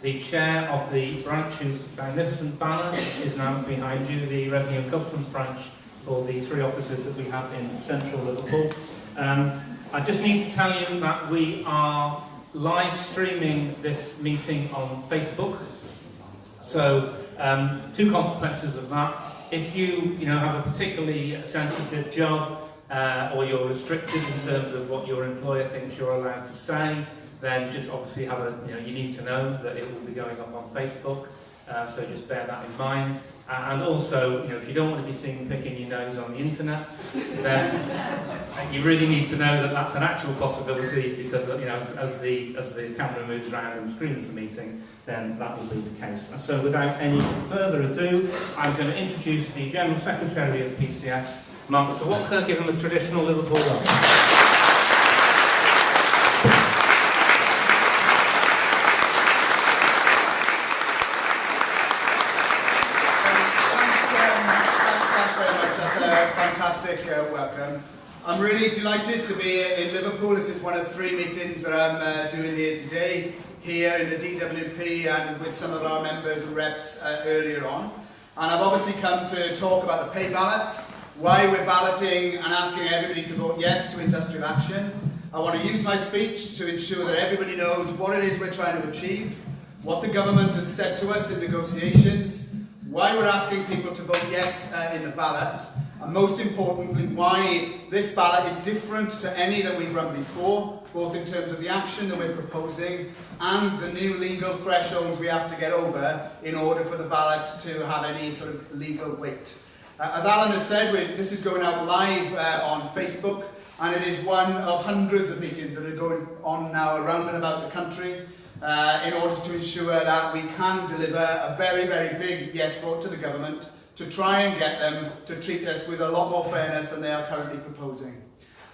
the chair of the branch, whose magnificent banner is now behind you, the Revenue and Customs branch for the 3 offices that we have in central Liverpool. I just need to tell you that we are live streaming this meeting on Facebook. So 2 consequences of that. If you have a particularly sensitive job or you're restricted in terms of what your employer thinks you're allowed to say, then just obviously have you need to know that it will be going up on Facebook. So just bear that in mind. And also, if you don't want to be seen picking your nose on the internet, then you really need to know that that's an actual possibility, because as the camera moves around and screens the meeting, then that will be the case. And so without any further ado, I'm going to introduce the General Secretary of PCS, Mark Serwotka. Give him a traditional Liverpool welcome. Welcome. I'm really delighted to be in Liverpool. This is one of 3 meetings that I'm doing here today, here in the DWP and with some of our members and reps earlier on. And I've obviously come to talk about the pay ballot, why we're balloting and asking everybody to vote yes to industrial action. I want to use my speech to ensure that everybody knows what it is we're trying to achieve, what the government has said to us in negotiations, why we're asking people to vote yes in the ballot, and most importantly, why this ballot is different to any that we've run before, both in terms of the action that we're proposing and the new legal thresholds we have to get over in order for the ballot to have any sort of legal weight. As Alan has said, this is going out live on Facebook, and it is one of hundreds of meetings that are going on now around and about the country in order to ensure that we can deliver a very, very big yes vote to the government to try and get them to treat us with a lot more fairness than they are currently proposing.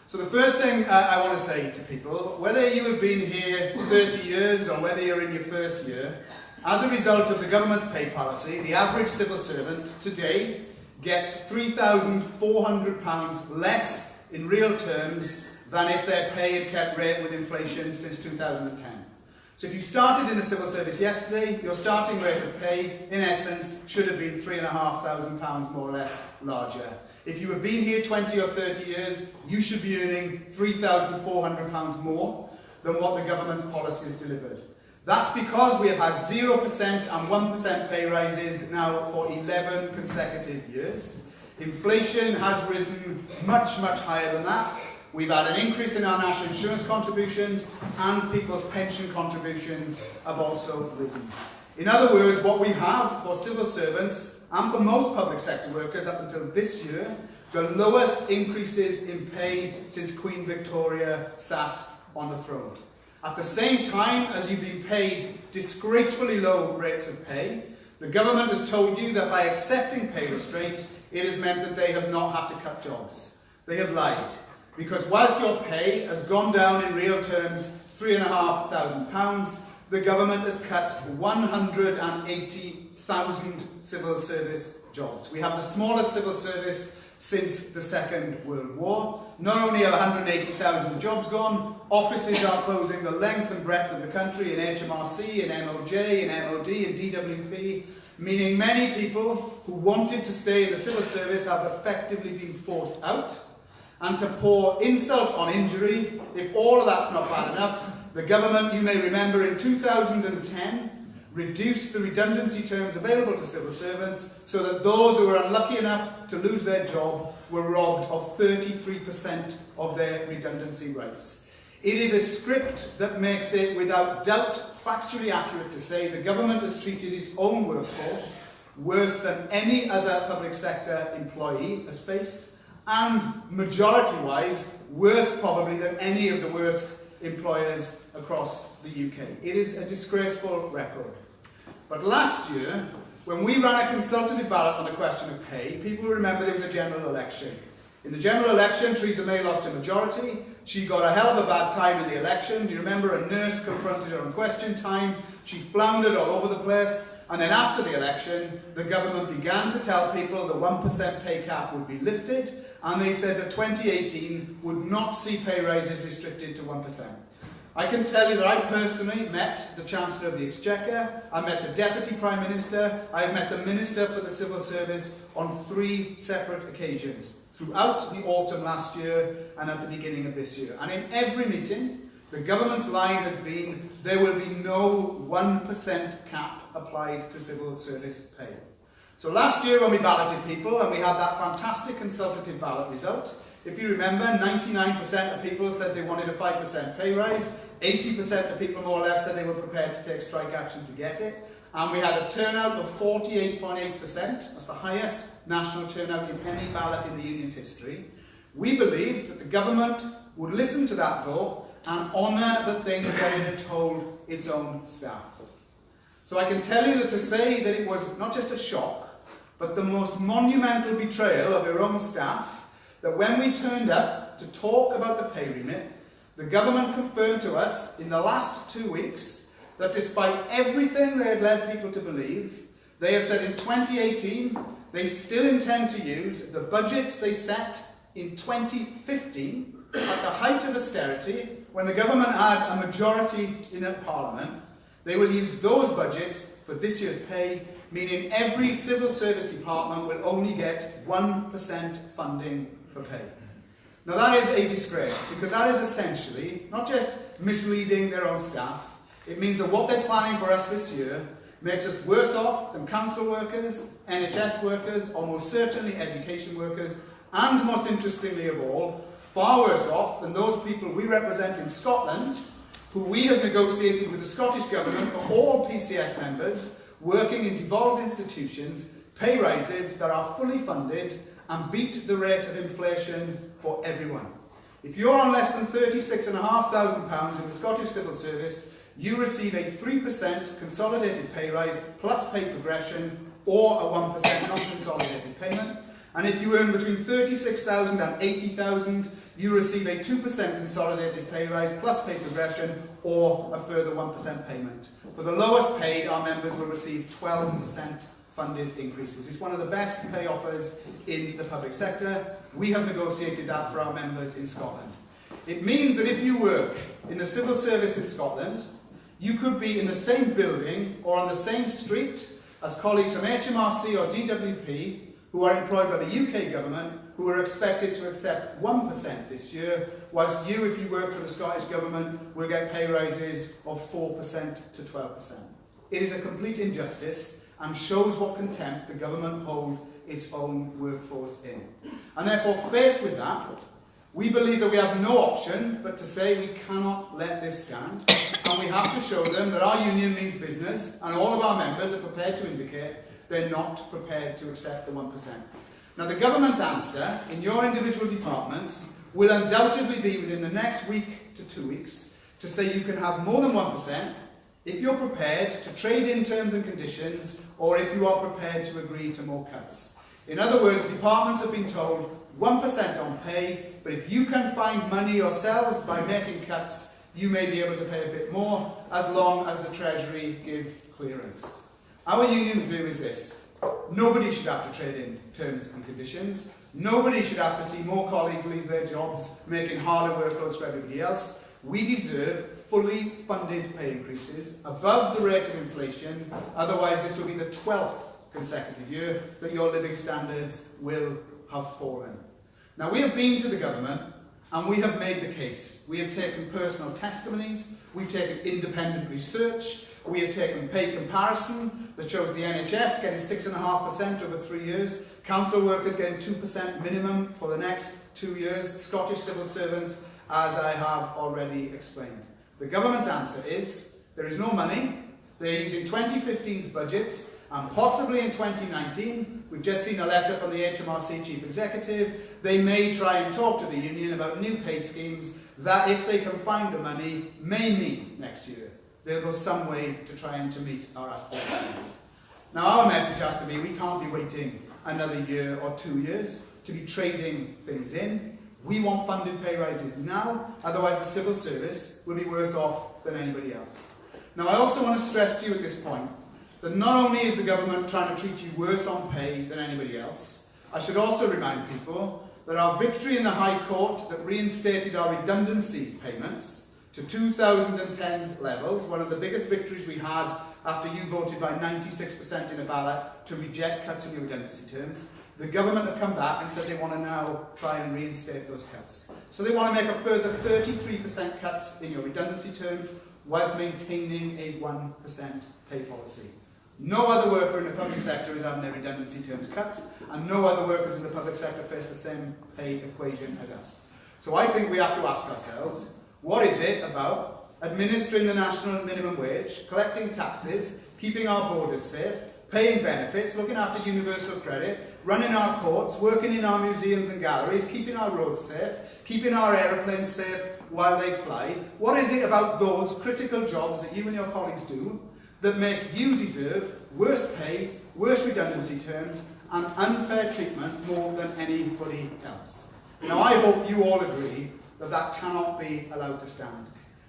So the first thing I want to say to people, whether you have been here 30 years or whether you're in your first year, as a result of the government's pay policy, the average civil servant today gets £3,400 less in real terms than if their pay had kept rate with inflation since 2010. So if you started in the civil service yesterday, your starting rate of pay, in essence, should have been £3,500 more or less larger. If you have been here 20 or 30 years, you should be earning £3,400 more than what the government's policy has delivered. That's because we have had 0% and 1% pay rises now for 11 consecutive years. Inflation has risen much, much higher than that. We've had an increase in our national insurance contributions, and people's pension contributions have also risen. In other words, what we have for civil servants and for most public sector workers up until this year, the lowest increases in pay since Queen Victoria sat on the throne. At the same time as you've been paid disgracefully low rates of pay, the government has told you that by accepting pay restraint, it has meant that they have not had to cut jobs. They have lied. Because whilst your pay has gone down in real terms £3,500, the government has cut 180,000 civil service jobs. We have the smallest civil service since the Second World War. Not only are 180,000 jobs gone, offices are closing the length and breadth of the country in HMRC, in MOJ, in MOD, in DWP, meaning many people who wanted to stay in the civil service have effectively been forced out. And to pour insult on injury, if all of that's not bad enough, the government, you may remember, in 2010 reduced the redundancy terms available to civil servants so that those who were unlucky enough to lose their job were robbed of 33% of their redundancy rights. It is a script that makes it without doubt factually accurate to say the government has treated its own workforce worse than any other public sector employee has faced, and majority-wise, worse probably than any of the worst employers across the UK. It is a disgraceful record. But last year, when we ran a consultative ballot on the question of pay, people remember there was a general election. In the general election, Theresa May lost a majority. She got a hell of a bad time in the election. Do you remember a nurse confronted her on question time? She floundered all over the place. And then after the election, the government began to tell people the 1% pay cap would be lifted, and they said that 2018 would not see pay rises restricted to 1%. I can tell you that I personally met the Chancellor of the Exchequer, I met the Deputy Prime Minister, I have met the Minister for the Civil Service on 3 separate occasions, throughout the autumn last year and at the beginning of this year. And in every meeting, the government's line has been there will be no 1% cap applied to civil service pay. So last year when we balloted people and we had that fantastic consultative ballot result, if you remember, 99% of people said they wanted a 5% pay rise, 80% of people more or less said they were prepared to take strike action to get it, and we had a turnout of 48.8%, that's the highest national turnout in any ballot in the union's history. We believed that the government would listen to that vote and honour the things that it had told its own staff. So I can tell you that to say that it was not just a shock, but the most monumental betrayal of your own staff, that when we turned up to talk about the pay remit, the government confirmed to us in the last 2 weeks that despite everything they had led people to believe, they have said in 2018 they still intend to use the budgets they set in 2015 at the height of austerity, when the government had a majority in a parliament. They will use those budgets for this year's pay, meaning every civil service department will only get 1% funding for pay. Now that is a disgrace, because that is essentially not just misleading their own staff, it means that what they're planning for us this year makes us worse off than council workers, NHS workers, or most certainly education workers, and most interestingly of all, far worse off than those people we represent in Scotland, who we have negotiated with the Scottish Government for all PCS members working in devolved institutions, pay rises that are fully funded and beat the rate of inflation for everyone. If you're on less than £36,500 in the Scottish Civil Service, you receive a 3% consolidated pay rise plus pay progression, or a 1% non-consolidated payment. And if you earn between 36,000 and 80,000, you receive a 2% consolidated pay rise plus pay progression, or a further 1% payment. For the lowest paid, our members will receive 12% funded increases. It's one of the best pay offers in the public sector. We have negotiated that for our members in Scotland. It means that if you work in the civil service in Scotland, you could be in the same building or on the same street as colleagues from HMRC or DWP who are employed by the UK government, who are expected to accept 1% this year, whilst you, if you work for the Scottish Government, will get pay rises of 4% to 12%. It is a complete injustice and shows what contempt the government hold its own workforce in. And therefore, faced with that, we believe that we have no option but to say we cannot let this stand, and we have to show them that our union means business, and all of our members are prepared to indicate they're not prepared to accept the 1%. Now, the government's answer in your individual departments will undoubtedly be within the next week to 2 weeks to say you can have more than 1% if you're prepared to trade in terms and conditions, or if you are prepared to agree to more cuts. In other words, departments have been told 1% on pay, but if you can find money yourselves by making cuts, you may be able to pay a bit more, as long as the Treasury give clearance. Our union's view is this: nobody should have to trade in terms and conditions. Nobody should have to see more colleagues lose their jobs, making harder workloads for everybody else. We deserve fully funded pay increases above the rate of inflation, otherwise this will be the 12th consecutive year that your living standards will have fallen. Now, we have been to the government and we have made the case. We have taken personal testimonies, we've taken independent research, we have taken pay comparison that shows the NHS getting 6.5% over 3 years, council workers getting 2% minimum for the next 2 years, Scottish civil servants, as I have already explained. The government's answer is there is no money, they're using 2015's budgets, and possibly in 2019, we've just seen a letter from the HMRC Chief Executive, they may try and talk to the union about new pay schemes that, if they can find the money, may mean next year they'll go some way to trying to meet our aspirations. Now, our message has to be we can't be waiting another year or 2 years to be trading things in. We want funded pay rises now, otherwise the civil service will be worse off than anybody else. Now, I also want to stress to you at this point that not only is the government trying to treat you worse on pay than anybody else, I should also remind people that our victory in the High Court that reinstated our redundancy payments to 2010's levels, one of the biggest victories we had after you voted by 96% in a ballot to reject cuts in your redundancy terms. The government have come back and said they want to now try and reinstate those cuts. So they want to make a further 33% cuts in your redundancy terms whilst maintaining a 1% pay policy. No other worker in the public sector is having their redundancy terms cut, and no other workers in the public sector face the same pay equation as us. So I think we have to ask ourselves, what is it about administering the national minimum wage, collecting taxes, keeping our borders safe, paying benefits, looking after universal credit, running our courts, working in our museums and galleries, keeping our roads safe, keeping our aeroplanes safe while they fly? What is it about those critical jobs that you and your colleagues do that make you deserve worse pay, worse redundancy terms, and unfair treatment more than anybody else? Now, I hope you all agree that that cannot be allowed to stand.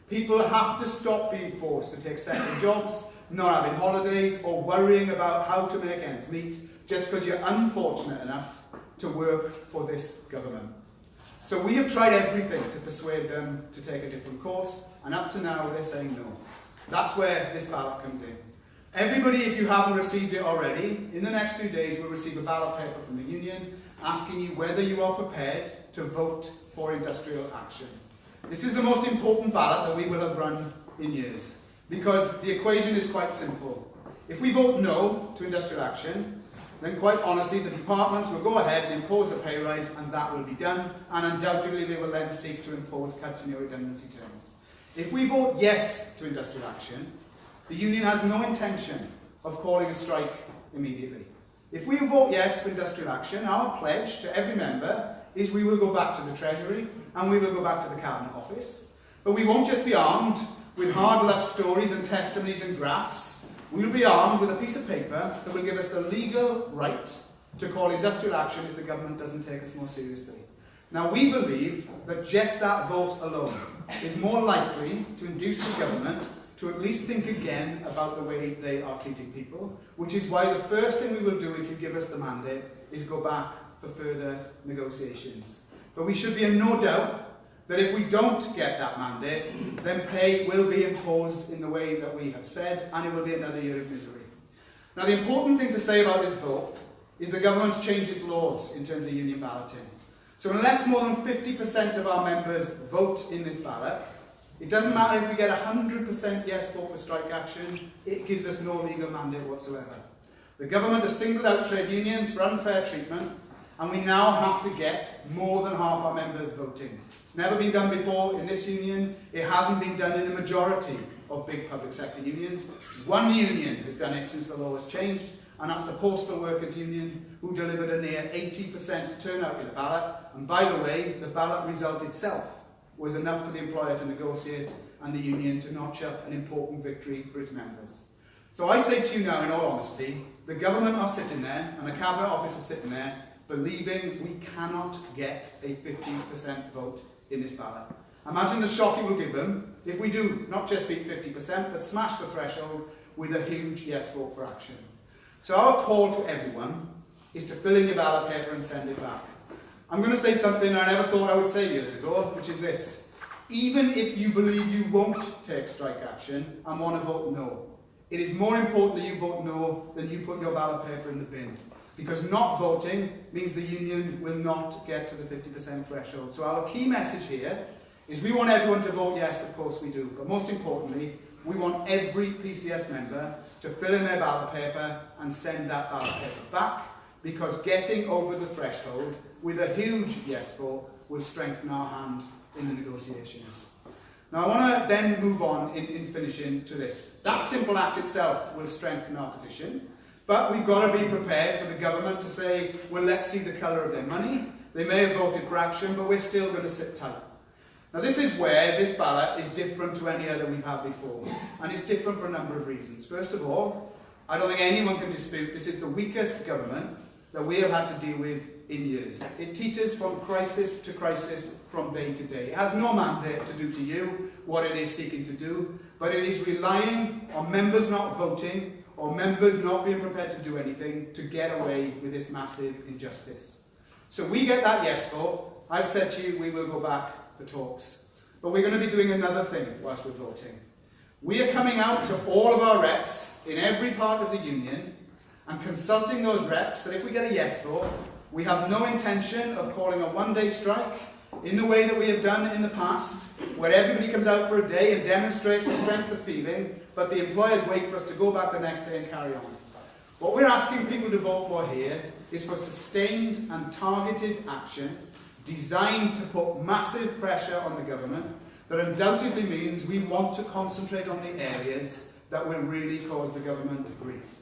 People have to stop being forced to take second jobs, not having holidays, or worrying about how to make ends meet just because you're unfortunate enough to work for this government. So we have tried everything to persuade them to take a different course, and up to now they're saying no. That's where this ballot comes in. Everybody, if you haven't received it already, in the next few days will receive a ballot paper from the union asking you whether you are prepared to vote for industrial action. This is the most important ballot that we will have run in years, because the equation is quite simple. If we vote no to industrial action, then quite honestly the departments will go ahead and impose a pay rise, and that will be done, and undoubtedly they will then seek to impose cuts in your redundancy terms. If we vote yes to industrial action, the union has no intention of calling a strike immediately. If we vote yes for industrial action, our pledge to every member is we will go back to the Treasury and we will go back to the Cabinet Office. But we won't just be armed with hard luck stories and testimonies and graphs. We'll be armed with a piece of paper that will give us the legal right to call industrial action if the government doesn't take us more seriously. Now, we believe that just that vote alone is more likely to induce the government to at least think again about the way they are treating people, which is why the first thing we will do if you give us the mandate is go back for further negotiations. But we should be in no doubt that if we don't get that mandate, then pay will be imposed in the way that we have said, and it will be another year of misery. Now, the important thing to say about this vote is the government's changed its laws in terms of union balloting. So unless more than 50% of our members vote in this ballot, it doesn't matter if we get 100% yes vote for strike action, it gives us no legal mandate whatsoever. The government has singled out trade unions for unfair treatment, and we now have to get more than half our members voting. It's never been done before in this union. It hasn't been done in the majority of big public sector unions. One union has done it since the law was changed, and that's the Postal Workers Union, who delivered a near 80% turnout in the ballot. And by the way, the ballot result itself was enough for the employer to negotiate and the union to notch up an important victory for its members. So I say to you now, in all honesty, the government are sitting there and the Cabinet Office is sitting there believing we cannot get a 50% vote in this ballot. Imagine the shock it will give them if we do not just beat 50%, but smash the threshold with a huge yes vote for action. So our call to everyone is to fill in your ballot paper and send it back. I'm going to say something I never thought I would say years ago, which is this. Even if you believe you won't take strike action and want to vote no, it is more important that you vote no than you put your ballot paper in the bin. Because not voting means the union will not get to the 50% threshold. So our key message here is we want everyone to vote yes, of course we do. But most importantly, we want every PCS member to fill in their ballot paper and send that ballot paper back, because getting over the threshold with a huge yes vote will strengthen our hand in the negotiations. Now I want to then move on in finishing to this. That simple act itself will strengthen our position, but we've got to be prepared for the government to say, well, let's see the colour of their money. They may have voted for action, but we're still going to sit tight. Now this is where this ballot is different to any other we've had before, and it's different for a number of reasons. First of all, I don't think anyone can dispute this is the weakest government that we have had to deal with in years. It teeters from crisis to crisis from day to day. It has no mandate to do to you what it is seeking to do, but it is relying on members not voting or members not being prepared to do anything to get away with this massive injustice. So we get that yes vote. I've said to you we will go back for talks. But we're going to be doing another thing whilst we're voting. We are coming out to all of our reps in every part of the union and consulting those reps that if we get a yes vote, we have no intention of calling a one-day strike in the way that we have done in the past, where everybody comes out for a day and demonstrates the strength of feeling, but the employers wait for us to go back the next day and carry on. What we're asking people to vote for here is for sustained and targeted action designed to put massive pressure on the government that undoubtedly means we want to concentrate on the areas that will really cause the government grief.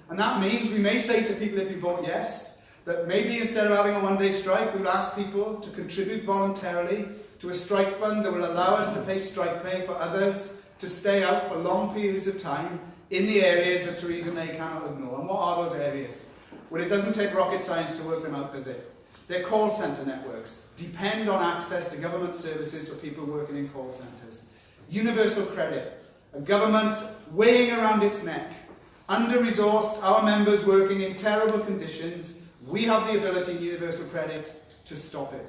And that means we may say to people, if you vote yes, that maybe instead of having a one-day strike, we'll ask people to contribute voluntarily to a strike fund that will allow us to pay strike pay for others to stay out for long periods of time in the areas that Theresa May cannot ignore. And what are those areas? Well, it doesn't take rocket science to work them out, does it? Their call centre networks depend on access to government services for people working in call centres. Universal credit, a government weighing around its neck, under-resourced, our members working in terrible conditions. We have the ability in universal credit to stop it.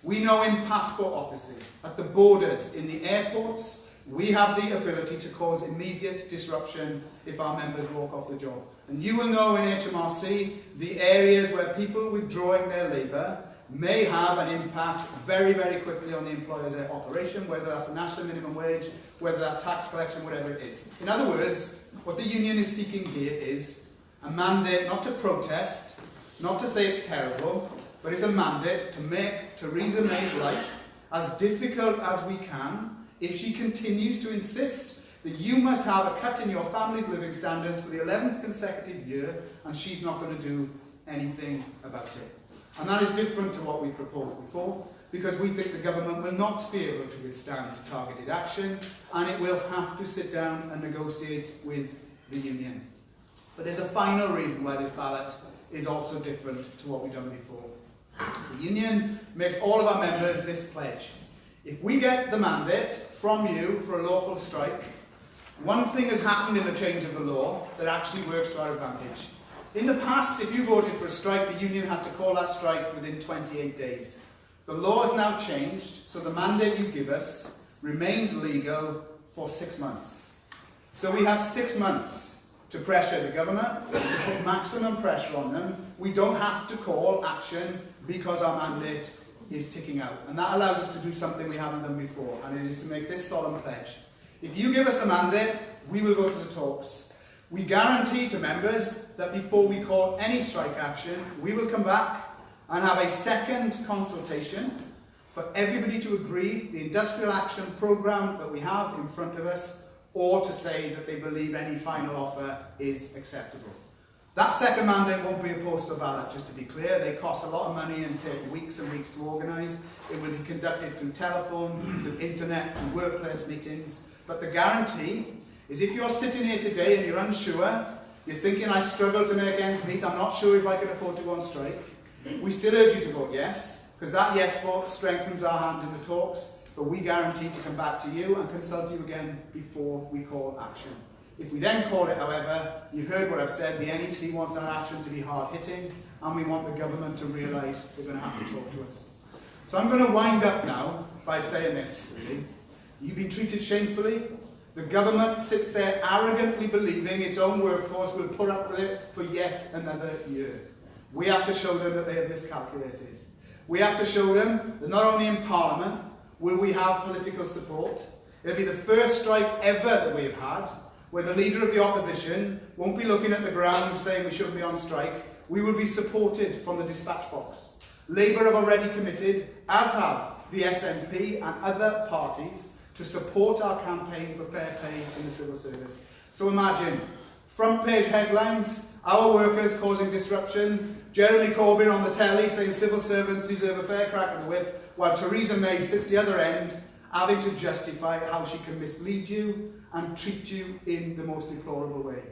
We know in passport offices, at the borders, in the airports, we have the ability to cause immediate disruption if our members walk off the job. And you will know in HMRC the areas where people withdrawing their labour may have an impact very, very quickly on the employer's operation, whether that's the national minimum wage, whether that's tax collection, whatever it is. In other words, what the union is seeking here is a mandate not to protest, not to say it's terrible, but it's a mandate to make Theresa May's life as difficult as we can if she continues to insist that you must have a cut in your family's living standards for the 11th consecutive year, and she's not going to do anything about it. And that is different to what we proposed before, because we think the government will not be able to withstand targeted action, and it will have to sit down and negotiate with the union. But there's a final reason why this ballot is also different to what we've done before. The union makes all of our members this pledge. If we get the mandate from you for a lawful strike, one thing has happened in the change of the law that actually works to our advantage. In the past, if you voted for a strike, the union had to call that strike within 28 days. The law has now changed, so the mandate you give us remains legal for 6 months. So we have 6 months to pressure the government, to put maximum pressure on them. We don't have to call action because our mandate is ticking out. And that allows us to do something we haven't done before, and it is to make this solemn pledge. If you give us the mandate, we will go to the talks. We guarantee to members that before we call any strike action, we will come back and have a second consultation for everybody to agree the industrial action programme that we have in front of us, or to say that they believe any final offer is acceptable. That second mandate won't be a postal ballot, just to be clear. They cost a lot of money and take weeks and weeks to organise. It will be conducted through telephone, through internet, through workplace meetings. But the guarantee is if you're sitting here today and you're unsure, you're thinking, I struggle to make ends meet, I'm not sure if I can afford to go on strike, we still urge you to vote yes, because that yes vote strengthens our hand in the talks, but we guarantee to come back to you and consult you again before we call action. If we then call it, however, you've heard what I've said, the NEC wants that action to be hard-hitting, and we want the government to realise they're going to have to talk to us. So I'm going to wind up now by saying this, really. You've been treated shamefully. The government sits there arrogantly believing its own workforce will put up with it for yet another year. We have to show them that they have miscalculated. We have to show them that not only in Parliament will we have political support, it'll be the first strike ever that we have had, where the leader of the opposition won't be looking at the ground saying we shouldn't be on strike. We will be supported from the dispatch box. Labour have already committed, as have the SNP and other parties, to support our campaign for fair pay in the civil service. So imagine, front page headlines, our workers causing disruption, Jeremy Corbyn on the telly saying civil servants deserve a fair crack at the whip, while Theresa May sits the other end, having to justify how she can mislead you and treat you in the most deplorable way.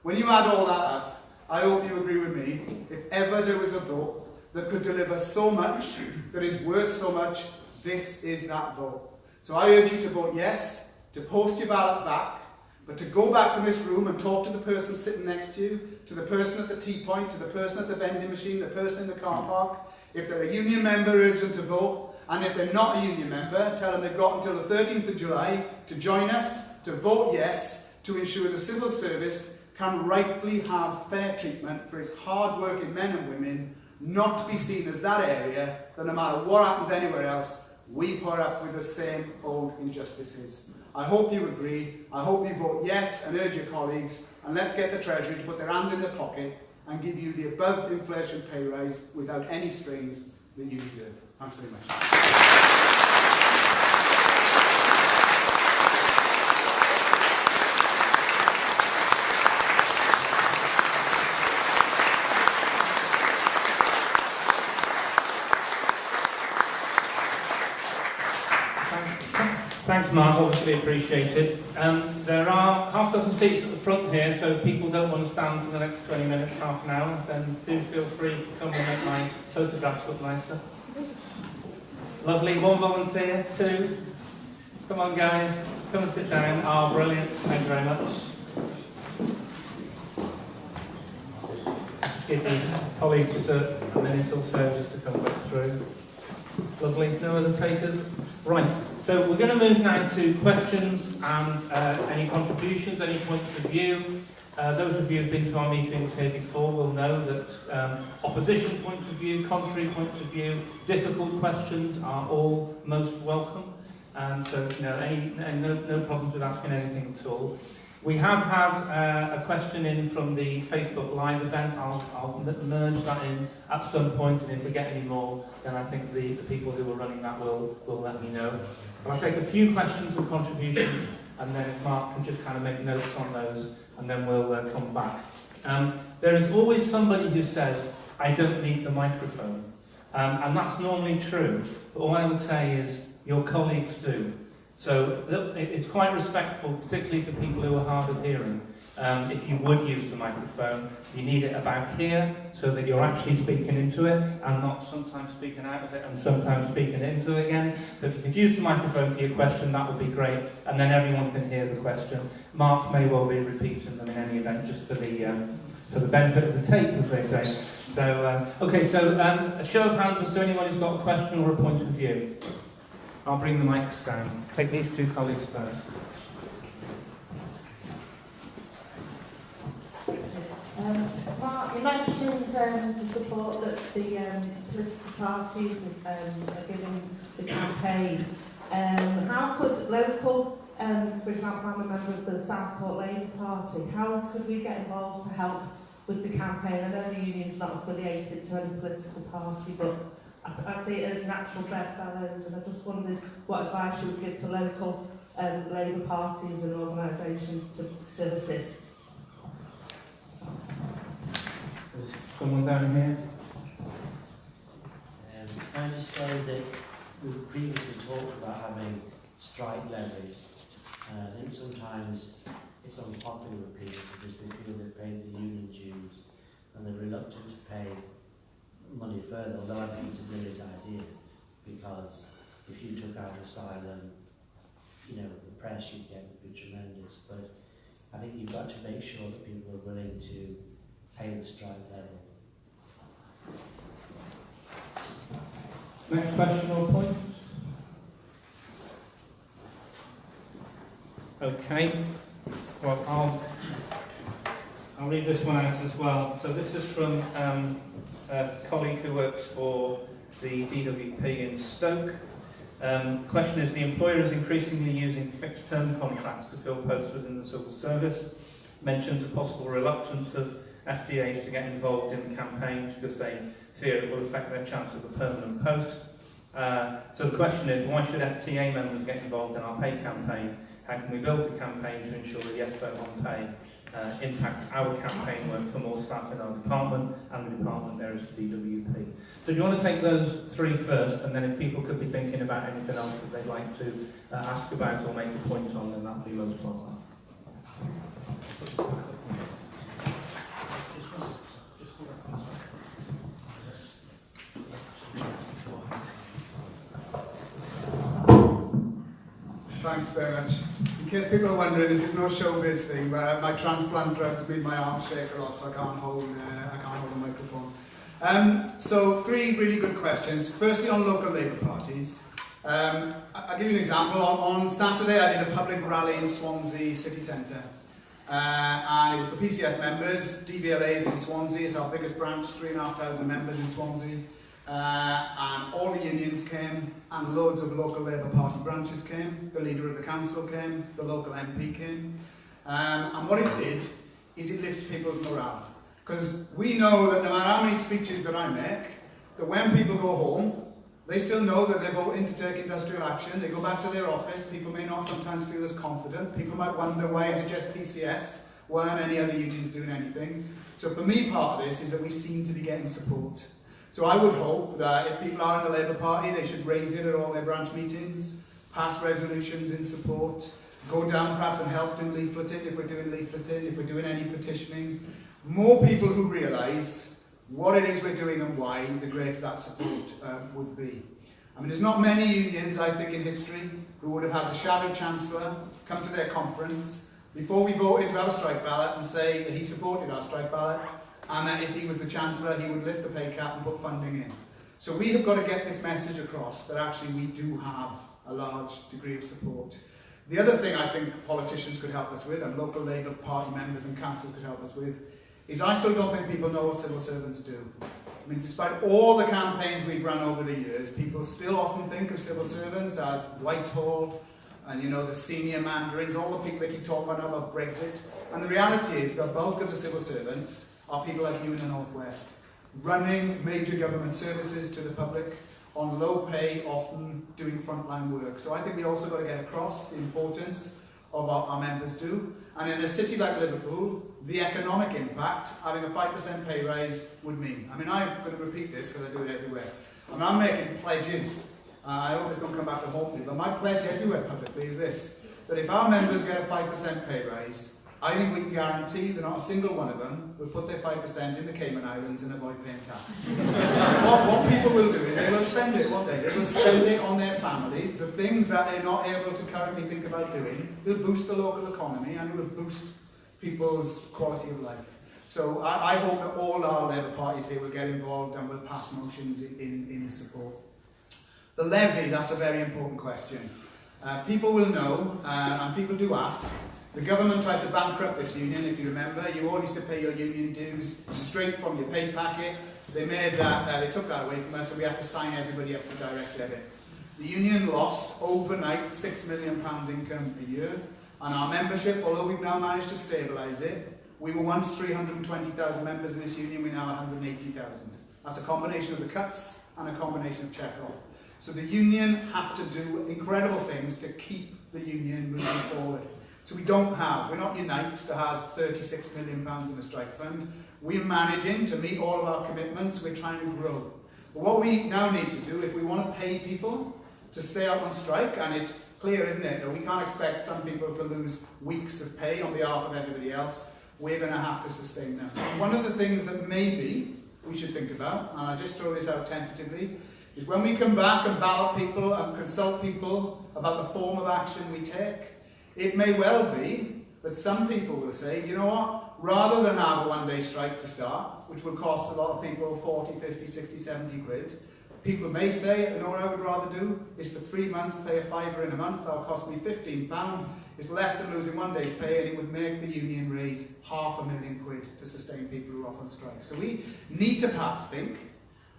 When you add all that up, I hope you agree with me, if ever there was a vote that could deliver so much, that is worth so much, this is that vote. So I urge you to vote yes, to post your ballot back, but to go back from this room and talk to the person sitting next to you, to the person at the tea point, to the person at the vending machine, the person in the car park. If they're a union member, urge them to vote, And if they're not a union member, tell them they've got until the 13th of July to join us, to vote yes, to ensure the civil service can rightly have fair treatment for its hard-working men and women, not to be seen as that area that no matter what happens anywhere else, we put up with the same old injustices. I hope you agree. I hope you vote yes and urge your colleagues, and let's get the Treasury to put their hand in their pocket and give you the above inflation pay rise without any strings that you deserve. Thanks very much. Thanks, Mark. Obviously appreciated. There are half a dozen seats at the front here, so if people don't want to stand for the next 20 minutes, half an hour, then do feel free to come and make my photographs look nicer. Lovely. One volunteer, two. Come on, guys. Come and sit down. Oh, brilliant. Thank you very much. Just give these colleagues just a minute or so just to come back through. Lovely. No other takers? Right. So we're going to move now to questions and any contributions, any points of view. Those of you who've been to our meetings here before will know that opposition points of view, contrary points of view, difficult questions are all most welcome. And so, you know, no problems with asking anything at all. We have had a question in from the Facebook Live event. I'll merge that in at some point, and if we get any more, then I think the people who are running that will let me know. But I'll take a few questions and contributions, and then if Mark can just kind of make notes on those, and then we'll come back. There is always somebody who says, I don't need the microphone. And that's normally true, but all I would say is, your colleagues do. So it's quite respectful, particularly for people who are hard of hearing. If you would use the microphone, you need it about here so that you're actually speaking into it and not sometimes speaking out of it and sometimes speaking into it again. So if you could use the microphone for your question, that would be great, and then everyone can hear the question. Mark may well be repeating them in any event, just for the benefit of the tape, as they say. So, okay, so a show of hands as to anyone who's got a question or a point of view. I'll bring the mics down. Take these two colleagues first. Mark, you mentioned the support that the political parties are giving the campaign. How could local, for example, I'm a member of the Southport Labour Party, how could we get involved to help with the campaign? I know the union's not affiliated to any political party, but I see it as natural bedfellows, and I just wondered what advice you would give to local Labour parties and organisations to assist. There's someone down here. Can I just say that we've previously talked about having strike levies. I think sometimes it's unpopular with people because they feel they've paid the union dues and they're reluctant to pay money further, although I think it's a brilliant idea, because if you took out asylum, you know, the press you'd get would be tremendous. But I think you've got to make sure that people are willing to pay the strike level. Next question or point? Okay. Well, I'll read this one out as well. So this is from a colleague who works for the DWP in Stoke. Question is, the employer is increasingly using fixed-term contracts to fill posts within the civil service. Mentions a possible reluctance of FTAs to get involved in campaigns because they fear it will affect their chance of a permanent post. So the question is, why should FTA members get involved in our pay campaign? How can we build the campaign to ensure that yes vote on pay impacts our campaign work for more staff in our department and the department there is DWP? So do you want to take those three first, and then if people could be thinking about anything else that they'd like to ask about or make a point on, then that would be most welcome. Thanks very much. In case people are wondering, this is no showbiz thing, but my transplant drugs made my arm shake a lot, so I can't hold a microphone. So 3 really good questions. Firstly, on local Labour parties. I'll give you an example. On Saturday, I did a public rally in Swansea city centre. And it was for PCS members. DVLA is in Swansea. It's our biggest branch, 3,500 members in Swansea. And all the unions came, and loads of local Labour Party branches came. The leader of the council came, the local MP came. And what it did is it lifts people's morale. Because we know that no matter how many speeches that I make, that when people go home, they still know that they're voting to take industrial action. They go back to their office. People may not sometimes feel as confident. People might wonder, why is it just PCS? Why aren't any other unions doing anything? So for me, part of this is that we seem to be getting support. So I would hope that if people are in the Labour Party, they should raise it at all their branch meetings, pass resolutions in support, go down perhaps and help do leafleting if we're doing leafleting, if we're doing any petitioning. More people who realise what it is we're doing and why, the greater that support would be. I mean, there's not many unions, I think, in history who would have had the Shadow Chancellor come to their conference before we voted to have a strike ballot and say that he supported our strike ballot, and that if he was the Chancellor, he would lift the pay cap and put funding in. So we have got to get this message across that actually we do have a large degree of support. The other thing I think politicians could help us with, and local Labour Party members and councils could help us with, is I still don't think people know what civil servants do. I mean, despite all the campaigns we've run over the years, people still often think of civil servants as Whitehall and, you know, the senior mandarins, all the people they keep talking about Brexit. And the reality is the bulk of the civil servants are people like you in the Northwest, running major government services to the public on low pay, often doing frontline work. So I think we also got to get across the importance of what our members do. And in a city like Liverpool, the economic impact having a 5% pay rise would mean. I mean, I'm going to repeat this because I do it everywhere. I mean, I'm making pledges. I always don't come back to home, but my pledge everywhere publicly is this, that if our members get a 5% pay rise, I think we can guarantee that not a single one of them will put their 5% in the Cayman Islands and avoid paying tax. what people will do is they will spend it, won't they? They will spend it on their families, the things that they're not able to currently think about doing. Will boost the local economy and it will boost people's quality of life. So I hope that all our Labour parties here will get involved and will pass motions in support. The levy, that's a very important question. People will know, and people do ask. The government tried to bankrupt this union, if you remember. You all used to pay your union dues straight from your pay packet. They made that, they took that away from us, and we had to sign everybody up for direct debit. The union lost overnight £6 million income a year, and our membership, although we've now managed to stabilise it, we were once 320,000 members in this union, we're now 180,000. That's a combination of the cuts and a combination of check-off. So the union had to do incredible things to keep the union moving forward. So we're not Unite that has £36 million in a strike fund. We're managing to meet all of our commitments, we're trying to grow. But what we now need to do, if we want to pay people to stay out on strike, and it's clear, isn't it, that we can't expect some people to lose weeks of pay on behalf of everybody else, we're going to have to sustain them. One of the things that maybe we should think about, and I'll just throw this out tentatively, is when we come back and ballot people and consult people about the form of action we take, it may well be that some people will say, you know what, rather than have a one-day strike to start, which will cost a lot of people 40, 50, 60, 70 quid, people may say, you know what I would rather do is for 3 months pay a £5 in a month, that'll cost me £15. It's less than losing one day's pay, and it would make the union raise £500,000 to sustain people who are off on strike. So we need to perhaps think,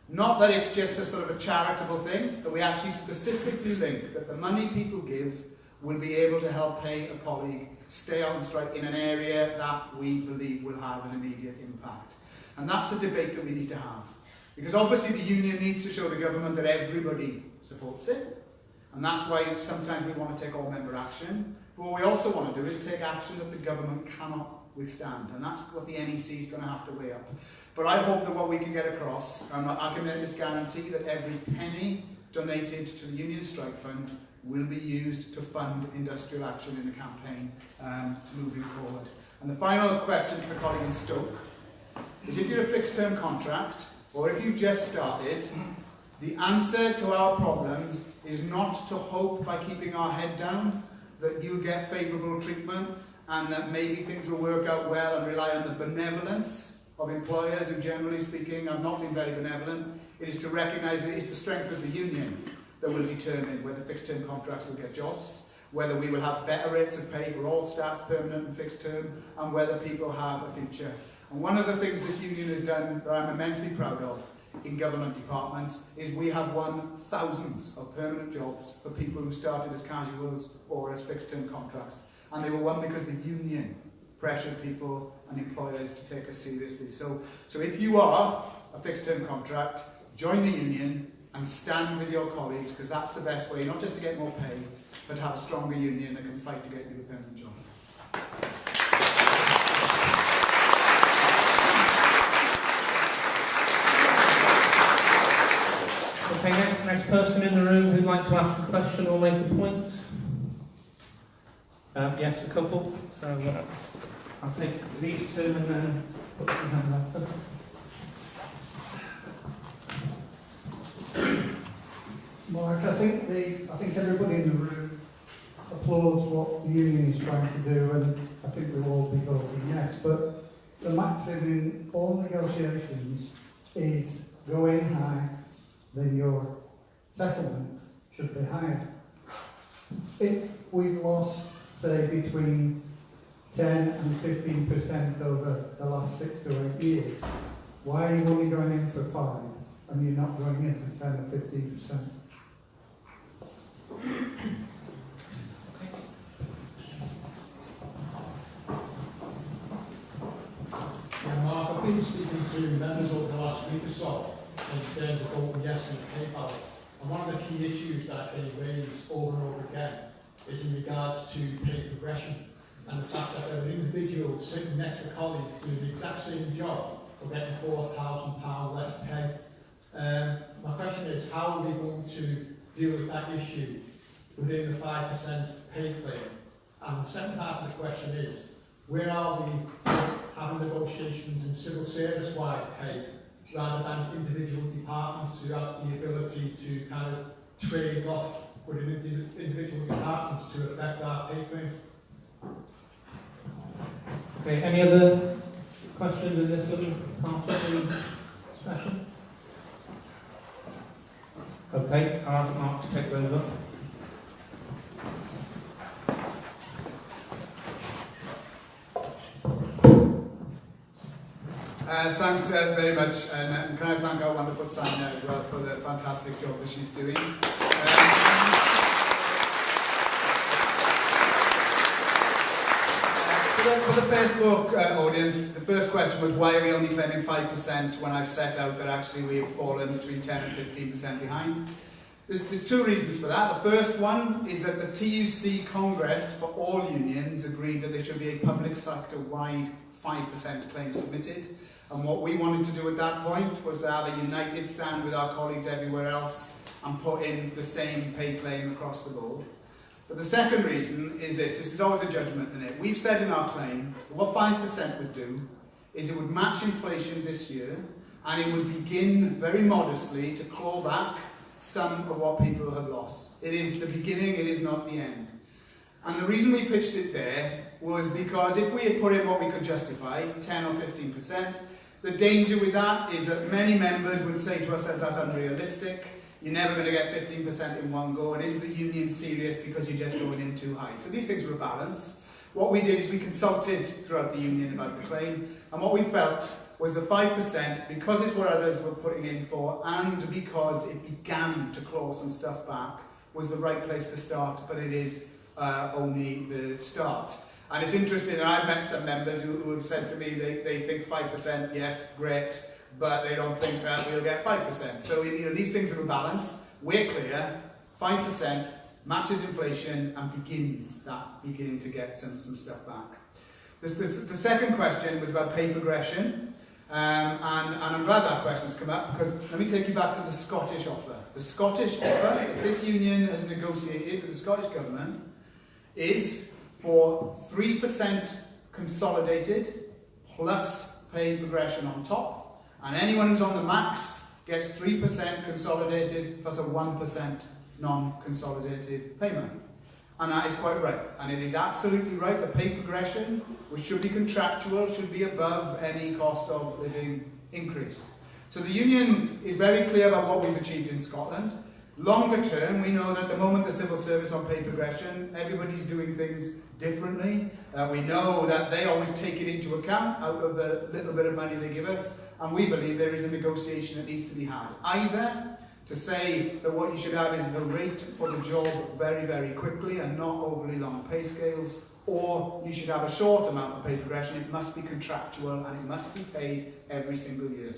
not that it's just a sort of a charitable thing, but we actually specifically link that the money people give will be able to help pay a colleague stay out on strike in an area that we believe will have an immediate impact. And that's the debate that we need to have. Because obviously the union needs to show the government that everybody supports it. And that's why sometimes we want to take all-member action. But what we also want to do is take action that the government cannot withstand. And that's what the NEC is going to have to weigh up. But I hope that what we can get across, and I can make this guarantee that every penny donated to the Union Strike Fund will be used to fund industrial action in the campaign moving forward. And the final question to the colleague in Stoke is, if you're a fixed-term contract, or if you've just started, the answer to our problems is not to hope by keeping our head down that you'll get favourable treatment and that maybe things will work out well and rely on the benevolence of employers who, generally speaking, have not been very benevolent. It is to recognise that it's the strength of the union that will determine whether fixed-term contracts will get jobs, whether we will have better rates of pay for all staff, permanent and fixed term, and whether people have a future. And one of the things this union has done that I'm immensely proud of in government departments is we have won thousands of permanent jobs for people who started as casuals or as fixed-term contracts. And they were won because the union pressured people and employers to take us seriously. So if you are a fixed-term contract, join the union and stand with your colleagues, because that's the best way, not just to get more pay, but to have a stronger union that can fight to get you a permanent job. Okay, next person in the room who'd like to ask a question or make a point? Yes, a couple. So I'll take these two and then put your hand up. Mark, I think everybody in the room applauds what the union is trying to do, and I think we'll all be voting yes. But the maxim in all negotiations is go in high, then your settlement should be higher. If we've lost, say, between 10 and 15% over the last 6 to 8 years, why are you only going in for 5 and you're not going in for 10 or 15%? Yeah, Mark, I've been speaking to members over the last week or so in terms of voting yes on the pay ballot. And one of the key issues that they raise over and over again is in regards to pay progression and the fact that there are individuals sitting next to colleagues doing the exact same job for getting £4,000 less pay. My question is, how are we going to deal with that issue within the 5% pay claim? And the second part of the question is, where are we having negotiations in civil service-wide pay rather than individual departments who have the ability to kind of trade off with individual departments to affect our pay claim? Okay, any other questions in this little part of the session? Okay, I'll ask Mark to take those up. Thanks very much, and can I thank our wonderful Sanya as well for the fantastic job that she's doing. For the Facebook audience, the first question was why are we only claiming 5% when I've set out that actually we have fallen between 10 and 15% behind. There's two reasons for that. The first one is that the TUC Congress for all unions agreed that there should be a public sector-wide 5% claim submitted. And what we wanted to do at that point was have a united stand with our colleagues everywhere else and put in the same pay claim across the board. But the second reason is this is always a judgment in it. We've said in our claim that what 5% would do is it would match inflation this year and it would begin very modestly to claw back some of what people have lost. It is the beginning, it is not the end. And the reason we pitched it there was because if we had put in what we could justify, 10 or 15%, the danger with that is that many members would say to us that that's unrealistic, you're never going to get 15% in one go, and is the union serious because you're just going in too high? So these things were a balance. What we did is we consulted throughout the union about the claim, and what we felt was the 5%, because it's what others were putting in for, and because it began to claw some stuff back, was the right place to start, but it is only the start. And it's interesting that I've met some members who have said to me they think 5%, yes, great, but they don't think that we'll get 5%. So these things are a balance. We're clear, 5% matches inflation and beginning to get some stuff back. The second question was about pay progression. And I'm glad that question's come up, because let me take you back to the Scottish offer. The Scottish offer that this union has negotiated with the Scottish Government is for 3% consolidated plus pay progression on top, and anyone who's on the max gets 3% consolidated plus a 1% non-consolidated payment. And that is quite right. And it is absolutely right. The pay progression, which should be contractual, should be above any cost of living increase. So the union is very clear about what we've achieved in Scotland. Longer term, we know that at the moment the civil service on pay progression, everybody's doing things differently. We know that they always take it into account out of the little bit of money they give us, and we believe there is a negotiation that needs to be had. Either to say that what you should have is the rate for the job very, very quickly and not overly long pay scales, or you should have a short amount of pay progression. It must be contractual and it must be paid every single year.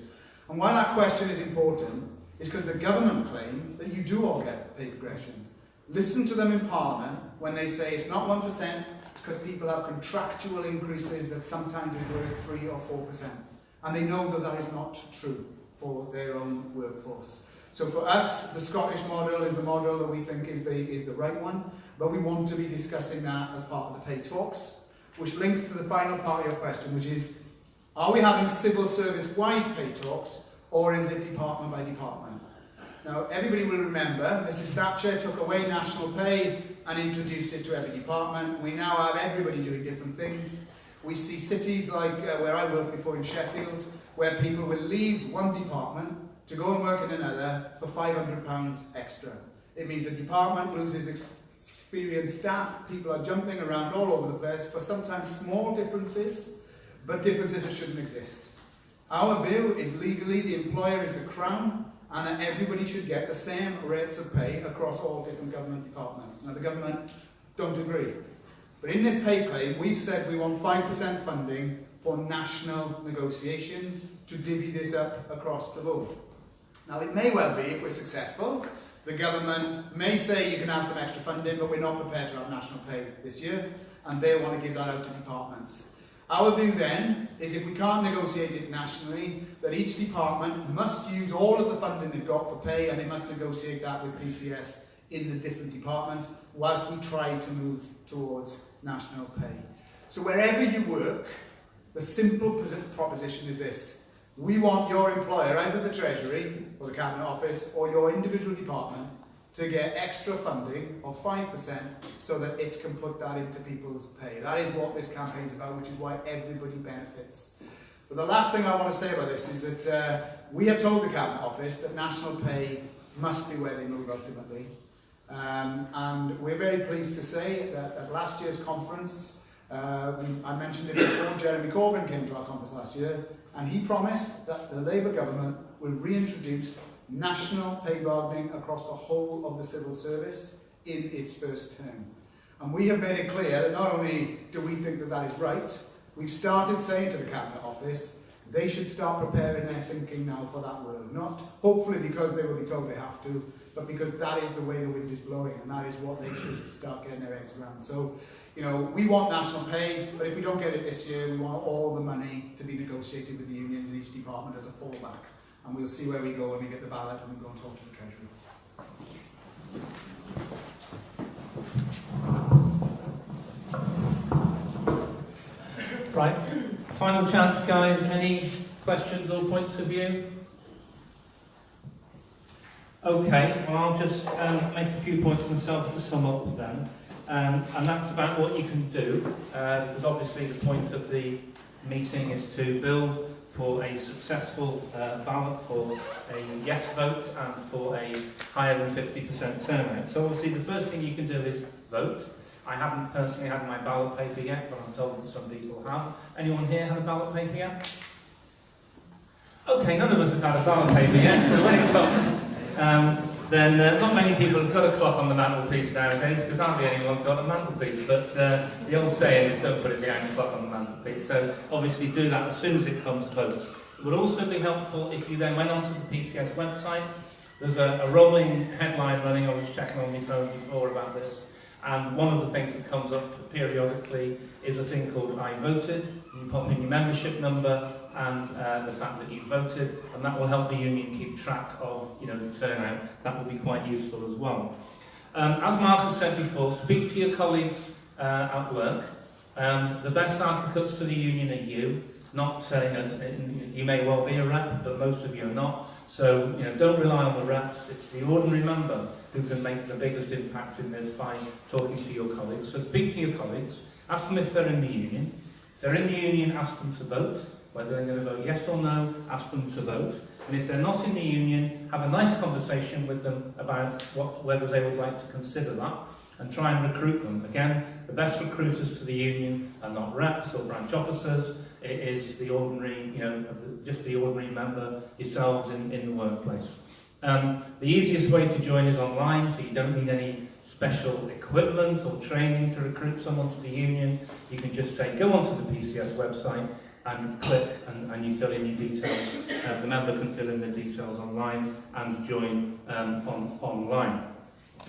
And why that question is important is because the government claim that you do all get pay progression. Listen to them in Parliament when they say it's not 1%, it's because people have contractual increases that sometimes is worth 3 or 4%. And they know that that is not true for their own workforce. So for us, the Scottish model is the model that we think is the right one, but we want to be discussing that as part of the pay talks, which links to the final part of your question, which is, are we having civil service-wide pay talks, or is it department by department? Now, everybody will remember, Mrs Thatcher took away national pay and introduced it to every department. We now have everybody doing different things. We see cities like where I worked before in Sheffield, where people will leave one department to go and work in another for £500 extra. It means the department loses experienced staff, people are jumping around all over the place for sometimes small differences, but differences that shouldn't exist. Our view is legally the employer is the Crown, and that everybody should get the same rates of pay across all different government departments. Now the government don't agree. But in this pay claim, we've said we want 5% funding for national negotiations to divvy this up across the board. Now it may well be, if we're successful, the government may say you can have some extra funding, but we're not prepared to have national pay this year, and they want to give that out to departments. Our view then is if we can't negotiate it nationally, that each department must use all of the funding they've got for pay, and they must negotiate that with PCS in the different departments, whilst we try to move towards national pay. So wherever you work, the simple proposition is this. We want your employer, either the Treasury or the Cabinet Office or your individual department, to get extra funding of 5% so that it can put that into people's pay. That is what this campaign is about, which is why everybody benefits. But the last thing I want to say about this is that we have told the Cabinet Office that national pay must be where they move ultimately. And we're very pleased to say that at last year's conference, I mentioned it before, Jeremy Corbyn came to our conference last year, and he promised that the Labour government will reintroduce national pay bargaining across the whole of the civil service in its first term. And we have made it clear that not only do we think that that is right, we've started saying to the Cabinet Office they should start preparing their thinking now for that world. Not hopefully because they will be told they have to, but because that is the way the wind is blowing, and that is what they should start getting their heads around. So, you know, we want national pay, but if we don't get it this year, we want all the money to be negotiated with the unions in each department as a fallback. And we'll see where we go when we get the ballot and we go and talk to the Treasury. Right, final chance, guys. Any questions or points of view? Okay, well, I'll just make a few points myself to sum up then. And that's about what you can do, because obviously the point of the meeting is to build for a successful ballot, for a yes vote, and for a higher than 50% turnout. So obviously the first thing you can do is vote. I haven't personally had my ballot paper yet, but I'm told that some people have. Anyone here had a ballot paper yet? Okay, none of us have had a ballot paper yet, so when it comes, then not many people have got a clock on the mantelpiece nowadays, because hardly anyone's got a mantelpiece, but the old saying is don't put it behind the clock on the mantelpiece, so obviously do that as soon as it comes vote. It would also be helpful if you then went onto the PCS website. There's a rolling headline running, I was checking on my phone before about this, and one of the things that comes up periodically is a thing called I voted. You pop in your membership number and the fact that you voted, and that will help the union keep track of, you know, the turnout. That will be quite useful as well. As Mark has said before, speak to your colleagues at work. The best advocates for the union are you. Not you may well be a rep, but most of you are not. So, you know, don't rely on the reps. It's the ordinary member who can make the biggest impact in this by talking to your colleagues. So speak to your colleagues, ask them if they're in the union. If they're in the union, ask them to vote. Whether they're going to vote yes or no, ask them to vote. And if they're not in the union, have a nice conversation with them about whether they would like to consider that, and try and recruit them. Again, the best recruiters to the union are not reps or branch officers. It is the ordinary, just the ordinary member yourselves in the workplace. The easiest way to join is online, so you don't need any special equipment or training to recruit someone to the union. You can just say, go onto the PCS website and click and you fill in your details. The member can fill in the details online and join online.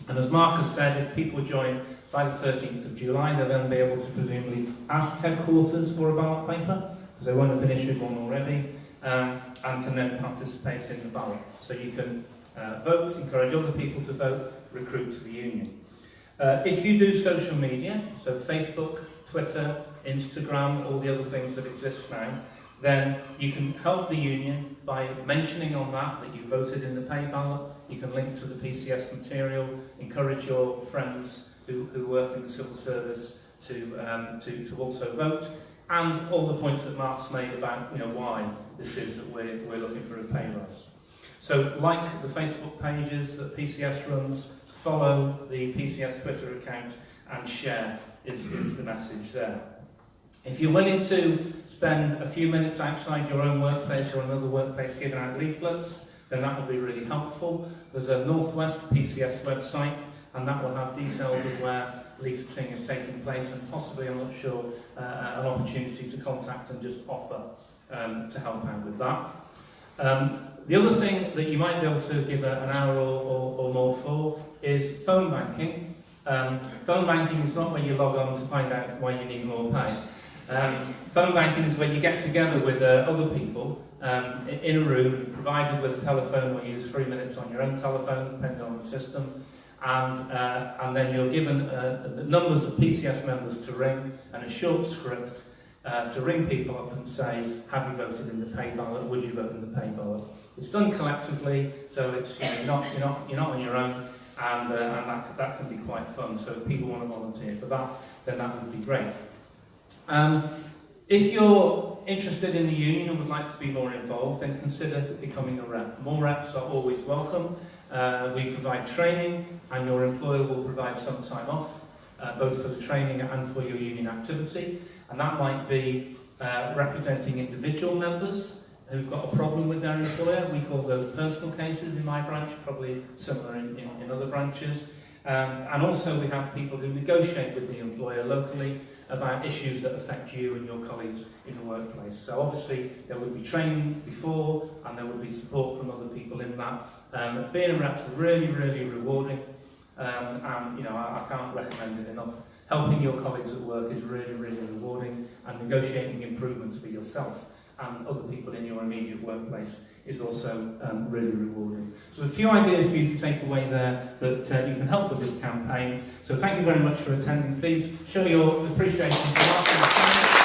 And as Mark has said, if people join by the 13th of July, they'll then be able to presumably ask headquarters for a ballot paper, because they won't have been issued one already, and can then participate in the ballot. So you can vote, encourage other people to vote, recruit to the union. If you do social media, so Facebook, Twitter, Instagram, all the other things that exist now, then you can help the union by mentioning on that you voted in the pay ballot. You can link to the PCS material, encourage your friends who work in the civil service to also vote, and all the points that Mark's made about why this is that we're looking for a pay rise. So like the Facebook pages that PCS runs, follow the PCS Twitter account and share is the message there. If you're willing to spend a few minutes outside your own workplace or another workplace giving out leaflets, then that will be really helpful. There's a Northwest PCS website, and that will have details of where leafleting is taking place, and possibly, I'm not sure, an opportunity to contact and just offer to help out with that. The other thing that you might be able to give an hour or more for is phone banking. Phone banking is not where you log on to find out why you need more pay. Phone banking is where you get together with other people in a room, provided with a telephone, or use 3 minutes on your own telephone, depending on the system, and then you're given the numbers of PCS members to ring and a short script to ring people up and say, have you voted in the pay ballot? Would you vote in the pay ballot? It's done collectively, so it's you're not on your own, and that can be quite fun. So if people want to volunteer for that, then that would be great. If you're interested in the union and would like to be more involved, then consider becoming a rep. More reps are always welcome. We provide training, and your employer will provide some time off, both for the training and for your union activity. And that might be representing individual members who've got a problem with their employer. We call those personal cases in my branch, probably similar in other branches. And also we have people who negotiate with the employer locally about issues that affect you and your colleagues in the workplace. So obviously there would be training before, and there would be support from other people in that. Being a rep's really, really rewarding, and I can't recommend it enough. Helping your colleagues at work is really, really rewarding, and negotiating improvements for yourself and other people in your immediate workplace is also really rewarding. So a few ideas for you to take away there that you can help with this campaign. So thank you very much for attending. Please show your appreciation for Mark.